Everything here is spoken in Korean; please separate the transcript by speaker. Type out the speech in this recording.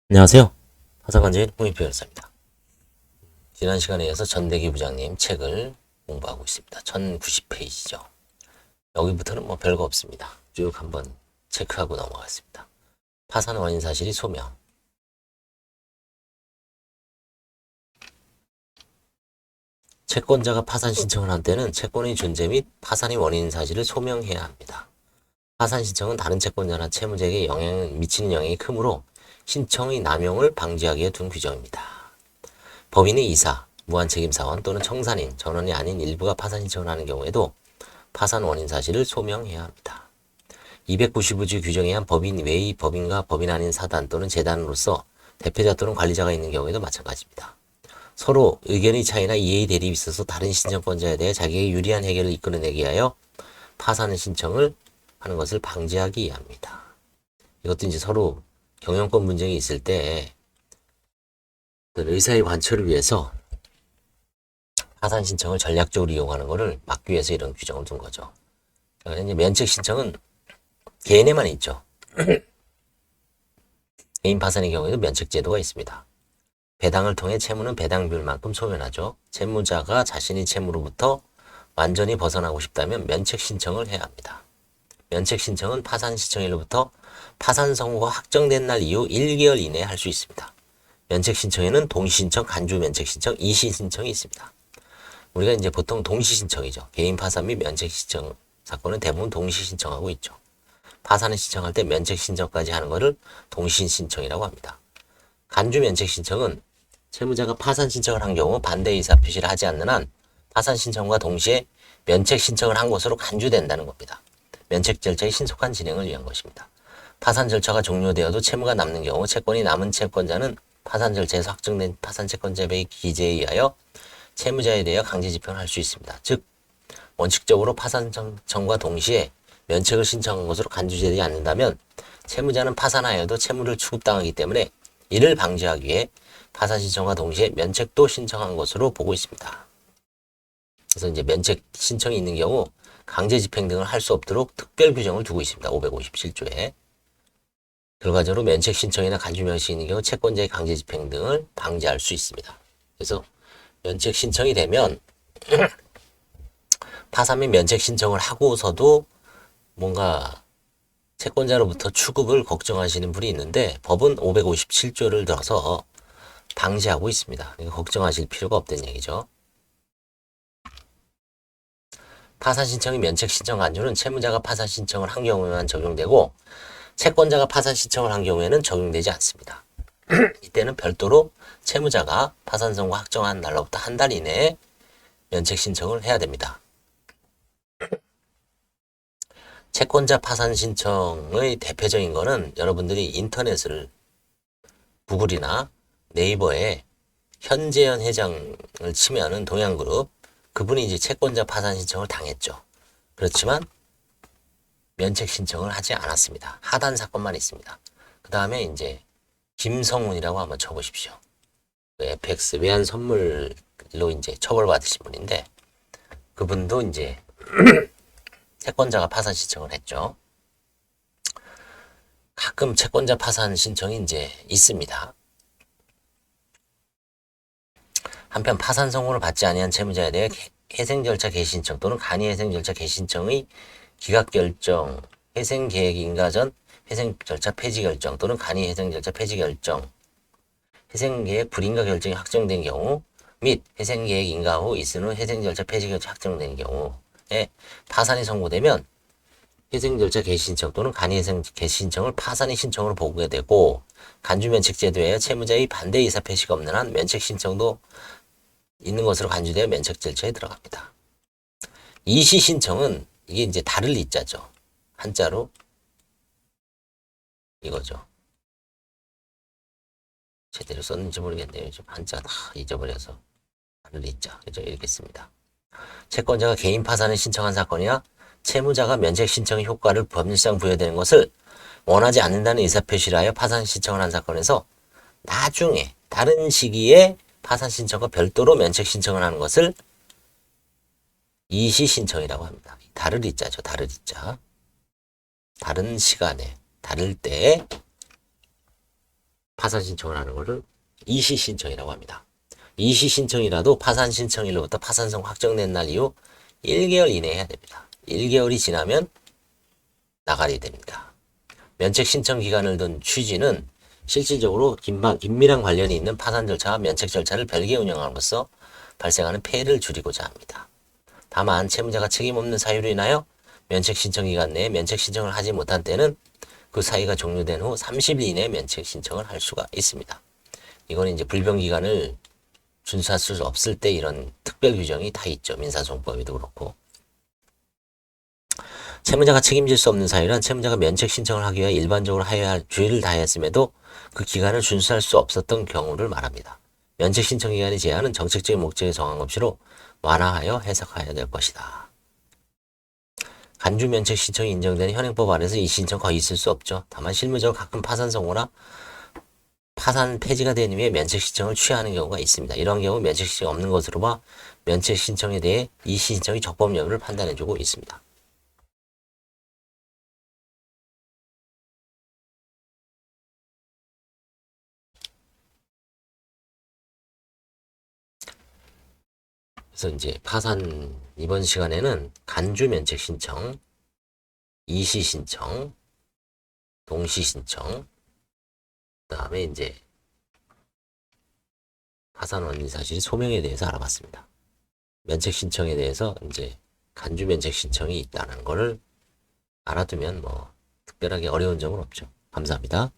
Speaker 1: 안녕하세요. 파사관제인 홍익표 열사입니다. 지난 시간에 이어서 전대기 부장님 책을 공부하고 있습니다. 1090페이지죠. 여기부터는 뭐 별거 없습니다. 쭉 한번 체크하고 넘어가겠습니다. 파산 원인 사실이 소명. 채권자가 파산 신청을 한 때는 채권의 존재 및 파산의 원인 사실을 소명해야 합니다. 파산 신청은 다른 채권자나 채무자에게 미치는 영향이 크므로 신청의 남용을 방지하기 위해 둔 규정입니다. 법인의 이사, 무한책임사원 또는 청산인, 전원이 아닌 일부가 파산 신청을 하는 경우에도 파산 원인 사실을 소명해야 합니다. 295조 규정에 의한 법인 외의 법인과 법인 아닌 사단 또는 재단으로서 대표자 또는 관리자가 있는 경우에도 마찬가지입니다. 서로 의견의 차이나 이해의 대립이 있어서 다른 신청권자에 대해 자기의 유리한 해결을 이끌어내기 위하여 파산 신청을 하는 것을 방지하기 위함입니다. 이것도 이제 서로 경영권 분쟁이 있을 때 의사의 관철을 위해서 파산 신청을 전략적으로 이용하는 것을 막기 위해서 이런 규정을 둔 거죠. 이제 면책 신청은 개인에만 있죠. 개인 파산의 경우에도 면책 제도가 있습니다. 배당을 통해 채무는 배당 비율만큼 소멸하죠. 채무자가 자신의 채무로부터 완전히 벗어나고 싶다면 면책 신청을 해야 합니다. 면책 신청은 파산 신청일로부터 파산 선고가 확정된 날 이후 1개월 이내에 할 수 있습니다. 면책 신청에는 동시 신청, 간주 면책 신청, 이시 신청이 있습니다. 우리가 이제 보통 동시 신청이죠. 개인 파산 및 면책 신청 사건은 대부분 동시 신청하고 있죠. 파산을 신청할 때 면책 신청까지 하는 것을 동시 신청이라고 합니다. 간주 면책 신청은 채무자가 파산 신청을 한 경우 반대 의사 표시를 하지 않는 한 파산 신청과 동시에 면책 신청을 한 것으로 간주된다는 겁니다. 면책 절차의 신속한 진행을 위한 것입니다. 파산 절차가 종료되어도 채무가 남는 경우 채권이 남은 채권자는 파산 절차에서 확정된 파산 채권자의 기재에 의하여 채무자에 대하여 강제 집행을 할 수 있습니다. 즉 원칙적으로 파산 신청과 동시에 면책을 신청한 것으로 간주되지 않는다면 채무자는 파산하여도 채무를 취급당하기 때문에 이를 방지하기 위해 파산 신청과 동시에 면책도 신청한 것으로 보고 있습니다. 그래서 이제 면책 신청이 있는 경우 강제 집행 등을 할 수 없도록 특별 규정을 두고 있습니다. 557조에. 결과적으로 면책 신청이나 간주 면책이 있는 경우 채권자의 강제 집행 등을 방지할 수 있습니다. 그래서 면책 신청이 되면 파산 및 면책 신청을 하고서도 뭔가 채권자로부터 추급을 걱정하시는 분이 있는데 법은 557조를 들어서 방지하고 있습니다. 그러니까 걱정하실 필요가 없다는 얘기죠. 파산 신청의 면책 신청 간주는 채무자가 파산 신청을 한 경우에만 적용되고 채권자가 파산 신청을 한 경우에는 적용되지 않습니다. 이때는 별도로 채무자가 파산 선고 확정한 날로부터 한 달 이내에 면책 신청을 해야 됩니다. 채권자 파산 신청의 대표적인 거는 여러분들이 인터넷을 구글이나 네이버에 현재현 회장을 치면은 동양그룹 그분이 이제 채권자 파산 신청을 당했죠. 그렇지만 면책 신청을 하지 않았습니다. 하단 사건만 있습니다. 그 다음에 이제 김성훈이라고 한번 쳐보십시오. FX 외환 선물로 이제 처벌받으신 분인데 그분도 이제 채권자가 파산 신청을 했죠. 가끔 채권자 파산 신청이 이제 있습니다. 한편 파산 선고를 받지 아니한 채무자에 대해 회생 절차 개시 신청 또는 간이 회생 절차 개시 신청의 기각 결정, 회생 계획 인가 전 회생 절차 폐지 결정 또는 간이 회생 절차 폐지 결정, 회생 계획 불인가 결정이 확정된 경우 및 회생 계획 인가 후 있은 후 회생 절차 폐지 결정 확정된 경우에 파산이 선고되면 회생 절차 개시 신청 또는 간이 회생 개시 신청을 파산의 신청으로 보게 되고 간주 면책 제도에 채무자의 반대 의사 표시가 없는 한 면책 신청도 있는 것으로 간주되어 면책 절차에 들어갑니다. 이시 신청은 이게 이제 다를 이자죠. 한자로 이거죠. 제대로 썼는지 모르겠네요. 좀 한자 다 잊어버려서 다를 이자. 그죠? 이렇게 씁니다. 채권자가 개인 파산을 신청한 사건이나 채무자가 면책 신청의 효과를 법률상 부여되는 것을 원하지 않는다는 의사표시를 하여 파산 신청을 한 사건에서 나중에 다른 시기에 파산 신청과 별도로 면책 신청을 하는 것을 이시 신청이라고 합니다. 다를 이자죠. 다를 이자. 다른 시간에, 다를 때에 파산 신청을 하는 것을 이시 신청이라고 합니다. 이시 신청이라도 파산 신청일로부터 파산성 확정된 날 이후 1개월 이내에 해야 됩니다. 1개월이 지나면 나가리 됩니다. 면책 신청 기간을 둔 취지는 실질적으로 긴밀한 관련이 있는 파산 절차와 면책 절차를 별개 운영함으로써 발생하는 폐해를 줄이고자 합니다. 다만 채무자가 책임 없는 사유로 인하여 면책 신청 기간 내에 면책 신청을 하지 못한 때는 그 사유가 종료된 후 30일 이내에 면책 신청을 할 수가 있습니다. 이거는 이제 불변 기간을 준수할 수 없을 때 이런 특별 규정이 다 있죠. 민사소송법에도 그렇고. 채무자가 책임질 수 없는 사유란 채무자가 면책 신청을 하기 위해 일반적으로 하여야 할 주의를 다했음에도 그 기간을 준수할 수 없었던 경우를 말합니다. 면책 신청 기간의 제한은 정책적인 목적에 정한 없이로 완화하여 해석해야 될 것이다. 간주 면책 신청이 인정되는 현행법 아래서 이 신청 거의 있을 수 없죠. 다만 실무적으로 가끔 파산 선고나 파산 폐지가 된 이후에 면책 신청을 취하는 경우가 있습니다. 이런 경우 면책 신청이 없는 것으로 봐 면책 신청에 대해 이 신청이 적법 여부를 판단해주고 있습니다. 그래서 이제 파산 이번 시간에는 간주 면책 신청, 이시 신청, 동시 신청, 그다음에 이제 파산 원인 사실 소명에 대해서 알아봤습니다. 면책 신청에 대해서 이제 간주 면책 신청이 있다는 거를 알아두면 뭐 특별하게 어려운 점은 없죠. 감사합니다.